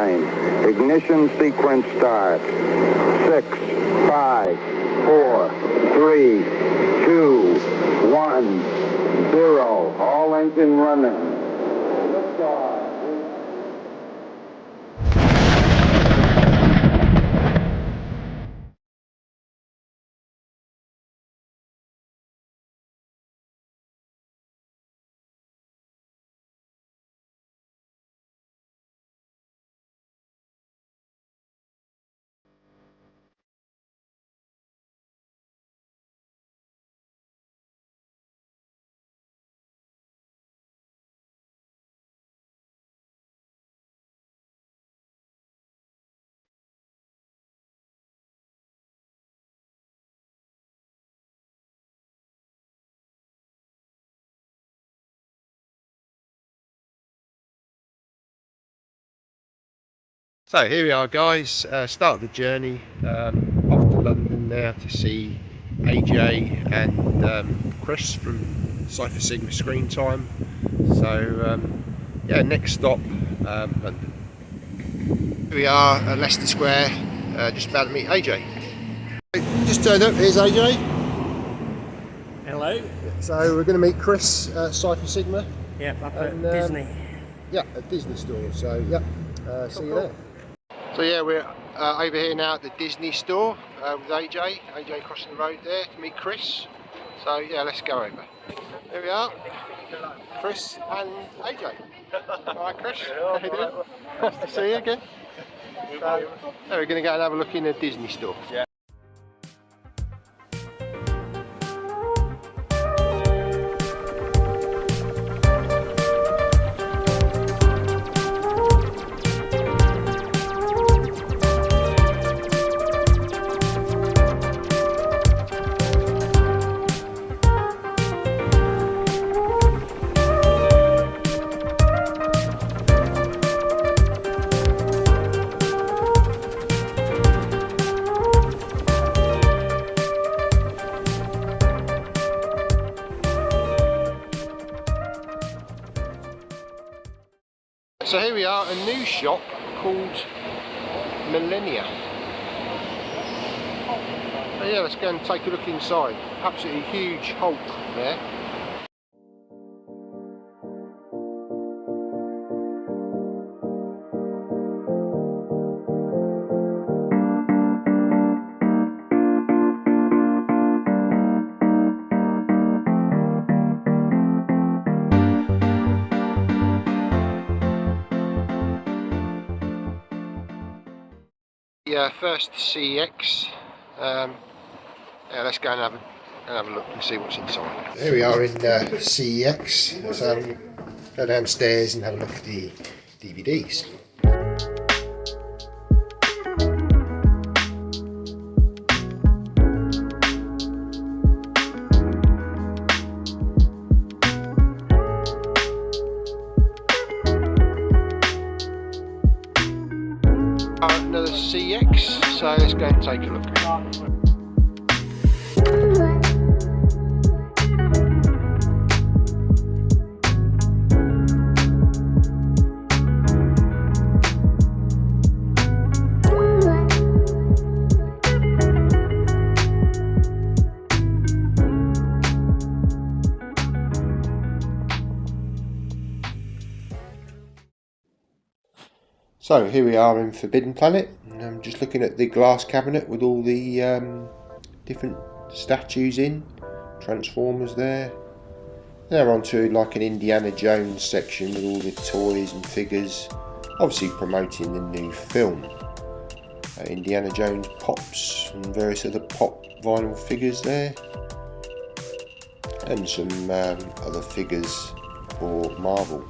9. Ignition sequence start. 6, 5, 4, 3, 2, 1, 0. All engine running. Liftoff. So here we are, guys, start of the journey, off to London now to see AJ and Chris from Cypher Sigma Screen Time. So yeah, next stop, London. Here we are at Leicester Square, just about to meet AJ. Just turned up, here's AJ. Hello. So we're going to meet Chris at Cypher Sigma. Yeah, up at Disney. Yeah, at Disney store, so yeah, see you there. So yeah, we're over here now at the Disney store with AJ crossing the road there to meet Chris. So yeah, let's go over. Here we are, Chris and AJ. Alright Chris, how you doing? Nice to see you again. So we're going to go and have a look in the Disney store. Yeah. So here we are, a new shop called Millennia. So yeah, let's go and take a look inside. Absolutely huge Hulk there. Yeah, first CEX. Yeah, let's go and have a look and see what's inside. Here we are in CEX. Let's go downstairs and have a look at the DVDs. Another CX, so let's go and take a look. So here we are in Forbidden Planet, and I'm just looking at the glass cabinet with all the different statues in, Transformers there. They're onto like an Indiana Jones section with all the toys and figures, obviously promoting the new film. Indiana Jones pops and various other pop vinyl figures there, and some other figures for Marvel.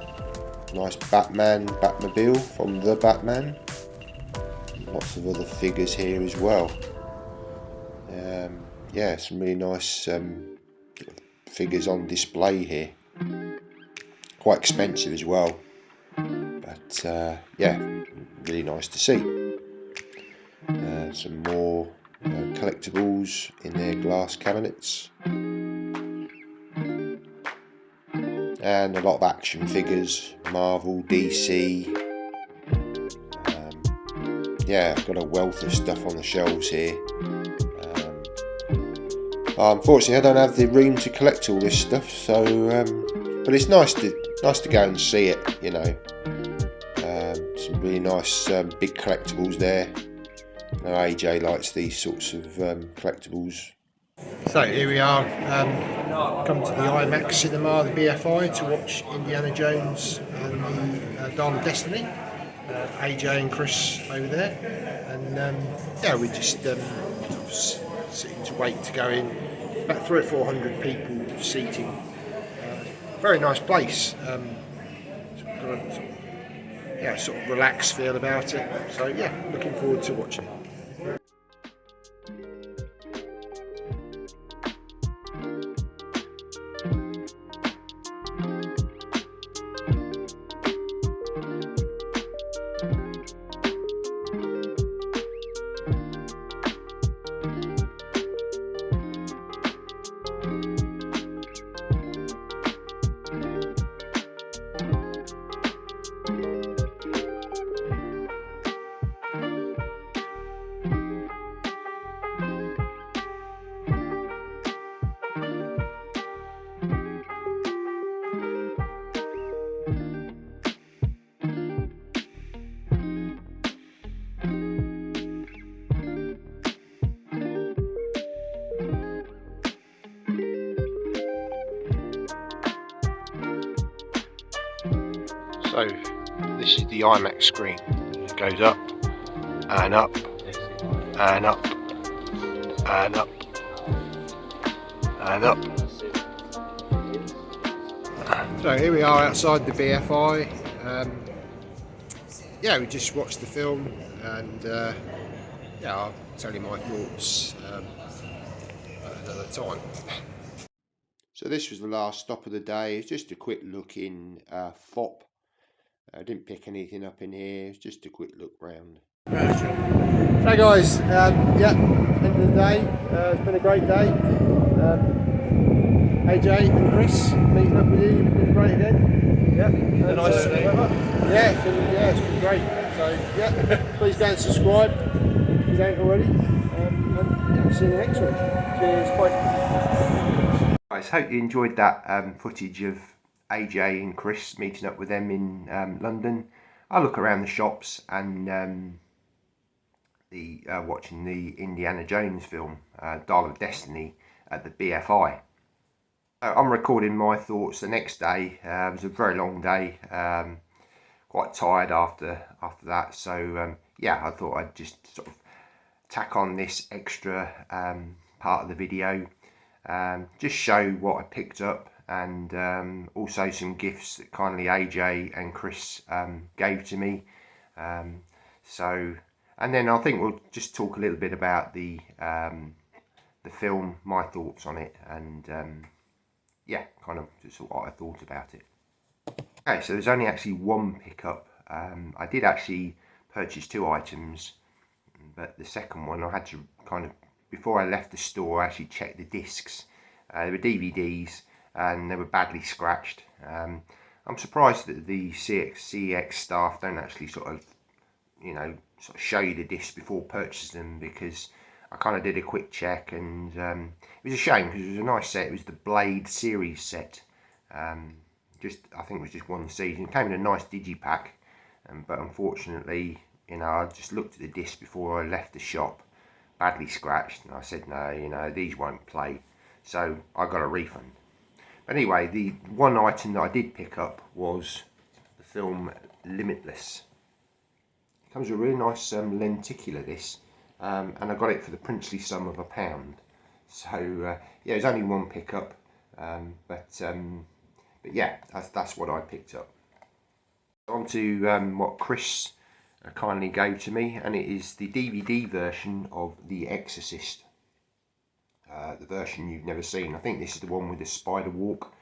Nice Batmobile from The Batman. Lots of other figures here as well. Yeah, some really nice figures on display here. Quite expensive as well, but yeah, really nice to see. Some more collectibles in their glass cabinets. And a lot of action figures, Marvel, DC, yeah, I've got a wealth of stuff on the shelves here. Unfortunately, I don't have the room to collect all this stuff, so but it's nice to go and see it. You know, some really nice big collectibles there. I know AJ likes these sorts of collectibles. So here we are, come to the IMAX cinema, the BFI, to watch Indiana Jones and the Dial of Destiny. AJ and Chris over there, and yeah, we just sitting to wait to go in. About 300 or 400 people seating. Very nice place. Got a sort of relaxed feel about it. So yeah, looking forward to watching it. So this is the IMAX screen. It goes up and up and up and up and up. So here we are outside the BFI. Yeah, we just watched the film, and yeah, I'll tell you my thoughts at another time. So this was the last stop of the day. It's just a quick look in FOP. I didn't pick anything up in here. It's just a quick look round. So guys, yeah, end of the day. It's been a great day. AJ and Chris meeting up with you. It's been great again. Yeah, nice to meet you. Yeah, it's been great. So yeah, please go and subscribe if you don't already. And yeah, see you in the next one. Cheers, bye. Guys, hope you enjoyed that footage of AJ and Chris meeting up with them in London. I look around the shops and watching the Indiana Jones film, Dial of Destiny, at the BFI. I'm recording my thoughts the next day. It was a very long day, quite tired after that. So yeah, I thought I'd just sort of tack on this extra part of the video, just show what I picked up, and also some gifts that kindly AJ and Chris gave to me. So, and then I think we'll just talk a little bit about the film, my thoughts on it, and yeah, kind of just what I thought about it. Okay, so there's only actually one pickup. I did actually purchase 2 items, but the second one I had to kind of, before I left the store, I actually checked the discs. They were DVDs and they were badly scratched. I'm surprised that the CEX staff don't actually sort of show you the discs before purchasing them, because I kind of did a quick check, and it was a shame because it was a nice set. It was the Blade series set. I think it was just one season. It came in a nice digipack, but unfortunately, I just looked at the disc before I left the shop, badly scratched, and I said no, these won't play. So I got a refund. But anyway, the one item that I did pick up was the film Limitless. It comes with a really nice lenticular, this, and I got it for the princely sum of £1. So yeah, it was only one pickup, but yeah, that's what I picked up. On to what Chris kindly gave to me, and it is the DVD version of The Exorcist. The version you've never seen. I think this is the one with the spider walk.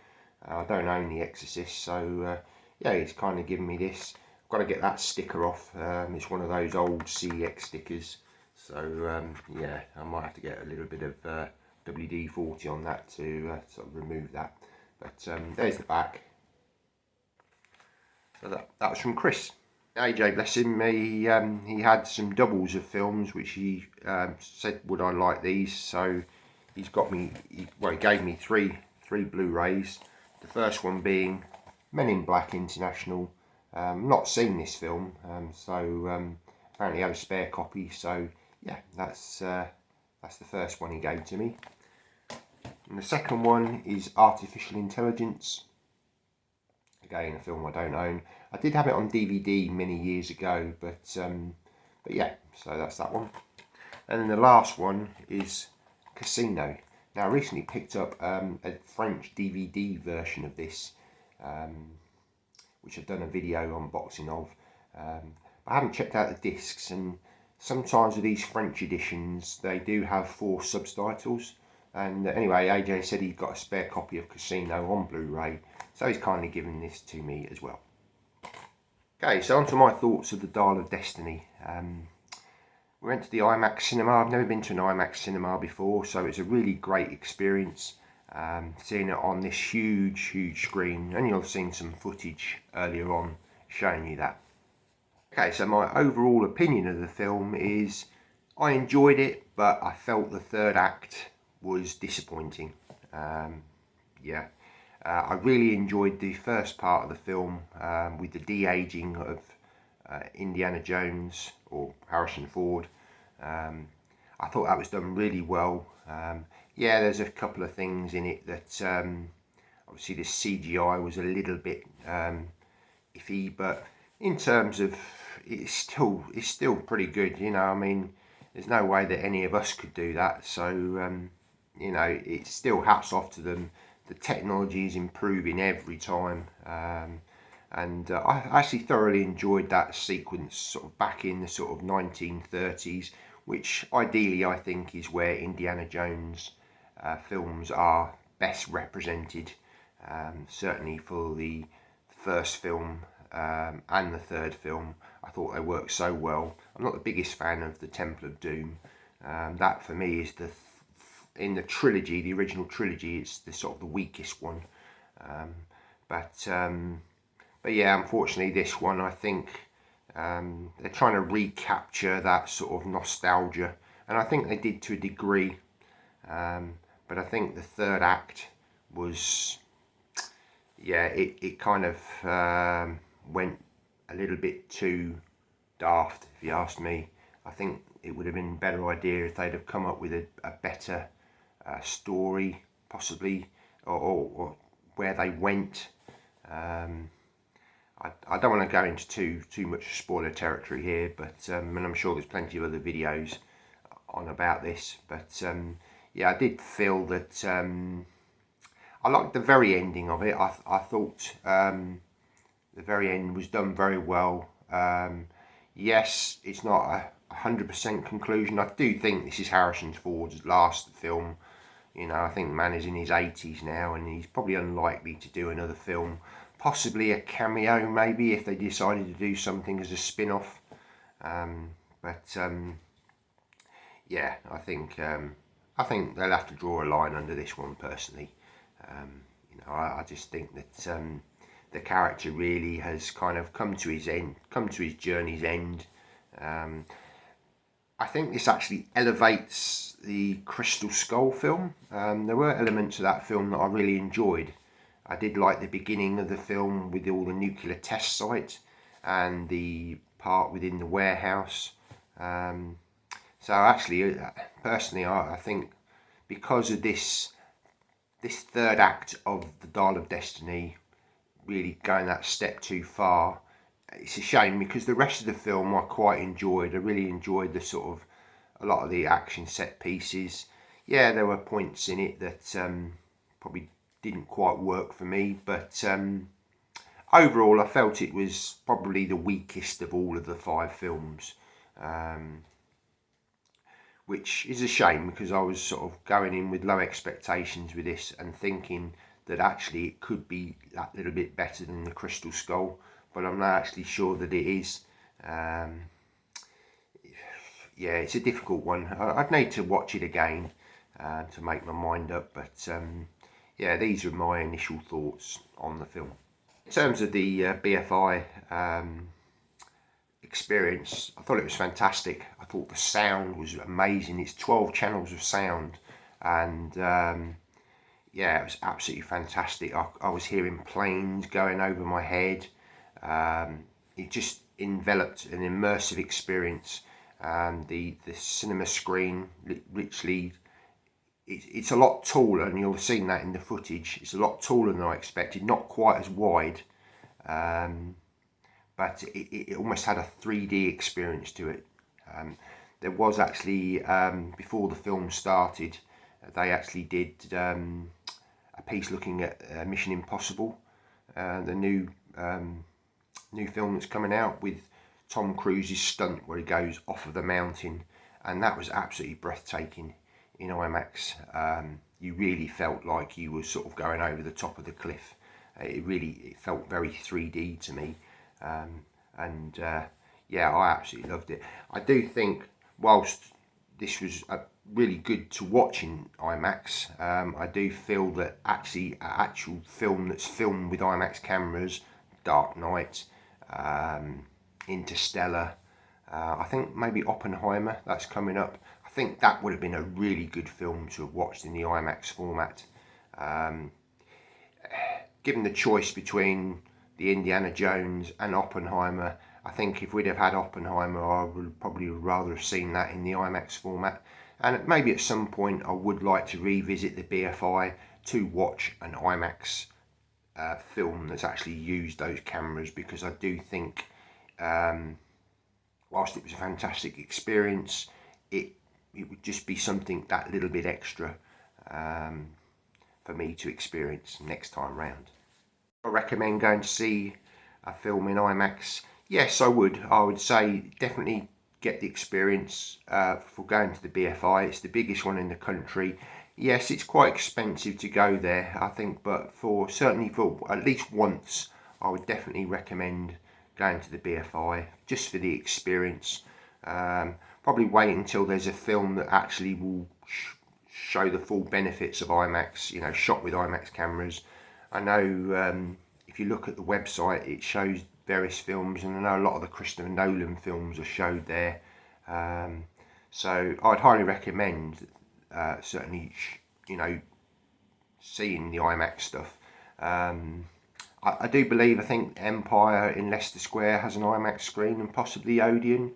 I don't own The Exorcist, so yeah, he's kind of given me this. I've got to get that sticker off. It's one of those old CEX stickers, so yeah, I might have to get a little bit of WD-40 on that to sort of remove that. But there's the back. So that was from Chris. AJ, bless him, he had some doubles of films which he said would I like these, so he's got me. He gave me three Blu-rays. The first one being Men in Black International. Not seen this film, so apparently had a spare copy. So yeah, that's the first one he gave to me. And the second one is Artificial Intelligence. Again, a film I don't own. I did have it on DVD many years ago, but yeah, so that's that one. And then the last one is Casino. Now, I recently picked up a French DVD version of this, which I've done a video unboxing of. I haven't checked out the discs, and sometimes with these French editions, they do have 4 subtitles. And anyway, AJ said he'd got a spare copy of Casino on Blu-ray, so he's kindly given this to me as well. Okay, so on to my thoughts of the Dial of Destiny. We went to the IMAX cinema. I've never been to an IMAX cinema before, so it's a really great experience seeing it on this huge screen. And you'll have seen some footage earlier on showing you that. Okay, so my overall opinion of the film is I enjoyed it, but I felt the third act was disappointing. Yeah, I really enjoyed the first part of the film with the de-aging of Indiana Jones or Harrison Ford. I thought that was done really well. Yeah, there's a couple of things in it that obviously the CGI was a little bit iffy, but in terms of it's still pretty good. You know, I mean, there's no way that any of us could do that. So you know, it's still hats off to them. The technology is improving every time. And I actually thoroughly enjoyed that sequence sort of back in the sort of 1930s, which ideally I think is where Indiana Jones films are best represented. Certainly for the first film and the third film, I thought they worked so well. I'm not the biggest fan of the Temple of Doom. That for me is in the trilogy, the original trilogy, it's the sort of the weakest one. But yeah, unfortunately this one, I think they're trying to recapture that sort of nostalgia, and I think they did to a degree, but I think the third act was, yeah, it kind of went a little bit too daft, if you ask me. I think it would have been a better idea if they'd have come up with a better story, possibly, or where they went. I don't want to go into too much spoiler territory here, but and I'm sure there's plenty of other videos on about this. But yeah, I did feel that I liked the very ending of it. I thought the very end was done very well. Yes, it's not a 100% conclusion. I do think this is Harrison Ford's last film. You know, I think the man is in his 80s now, and he's probably unlikely to do another film. Possibly a cameo, maybe, if they decided to do something as a spin-off. Yeah, I think they'll have to draw a line under this one, personally. You know, I just think that the character really has kind of come to his journey's end. I think this actually elevates the Crystal Skull film. There were elements of that film that I really enjoyed. I did like the beginning of the film with all the nuclear test site and the part within the warehouse. So actually, personally, I think because of this third act of the Dial of Destiny really going that step too far, it's a shame, because the rest of the film I quite enjoyed. I really enjoyed the sort of a lot of the action set pieces. Yeah, there were points in it that probably didn't quite work for me, but overall I felt it was probably the weakest of all of the 5 films, which is a shame, because I was sort of going in with low expectations with this and thinking that actually it could be that little bit better than the Crystal Skull, but I'm not actually sure that it is. Yeah, it's a difficult one. I'd need to watch it again to make my mind up, but yeah, these are my initial thoughts on the film. In terms of the BFI experience. I thought it was fantastic. I thought the sound was amazing. It's 12 channels of sound, and yeah, it was absolutely fantastic. I was hearing planes going over my head. It just enveloped an immersive experience. The cinema screen literally, it's a lot taller, and you'll have seen that in the footage. It's a lot taller than I expected, not quite as wide, but it almost had a 3D experience to it. There was actually, before the film started, they actually did a piece looking at Mission Impossible, the new film that's coming out with Tom Cruise's stunt where he goes off of the mountain, and that was absolutely breathtaking in IMAX. You really felt like you were sort of going over the top of the cliff. It felt very 3D to me, and yeah, I absolutely loved it. I do think whilst this was really good to watch in IMAX, I do feel that actually actual film that's filmed with IMAX cameras, Dark Knight, Interstellar, I think maybe Oppenheimer, that's coming up. I think that would have been a really good film to have watched in the IMAX format. Given the choice between the Indiana Jones and Oppenheimer, I think if we'd have had Oppenheimer, I would probably rather have seen that in the IMAX format. And maybe at some point I would like to revisit the BFI to watch an IMAX film that's actually used those cameras, because I do think whilst it was a fantastic experience, it would just be something that little bit extra for me to experience next time round. I recommend going to see a film in IMAX. Yes, I would. I would say definitely get the experience for going to the BFI. It's the biggest one in the country. Yes, it's quite expensive to go there, I think, but certainly for at least once, I would definitely recommend going to the BFI just for the experience. Probably wait until there's a film that actually will show the full benefits of IMAX, you know, shot with IMAX cameras. I know if you look at the website, it shows various films, and I know a lot of the Christopher Nolan films are showed there. So I'd highly recommend certainly, you know, seeing the IMAX stuff. I do believe, I think Empire in Leicester Square has an IMAX screen, and possibly Odeon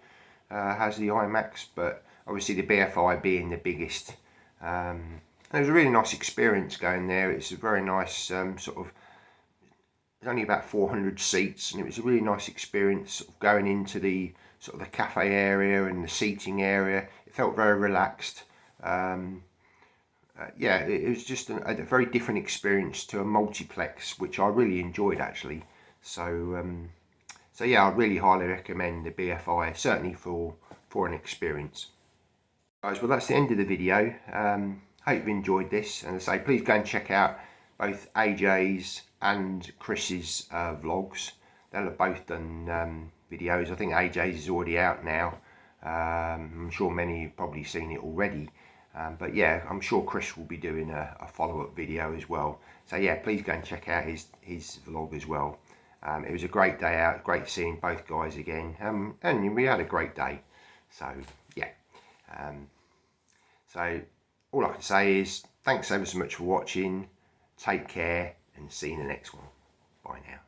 has the IMAX, but obviously the BFI being the biggest. It was a really nice experience going there. It's a very nice sort of, it's only about 400 seats, and it was a really nice experience sort of going into the sort of the cafe area and the seating area. It felt very relaxed. Yeah, it was just a very different experience to a multiplex, which I really enjoyed actually. So so yeah, I really highly recommend the BFI, certainly for an experience. Guys, well, that's the end of the video. Hope you enjoyed this, and as I say, please go and check out both AJ's and Chris's vlogs. They'll have both done videos. I think AJ's is already out now. I'm sure many have probably seen it already. But yeah, I'm sure Chris will be doing a follow-up video as well. So yeah, please go and check out his vlog as well. It was a great day out, great seeing both guys again, and we had a great day. So yeah, so all I can say is thanks ever so much for watching. Take care, and see you in the next one. Bye now.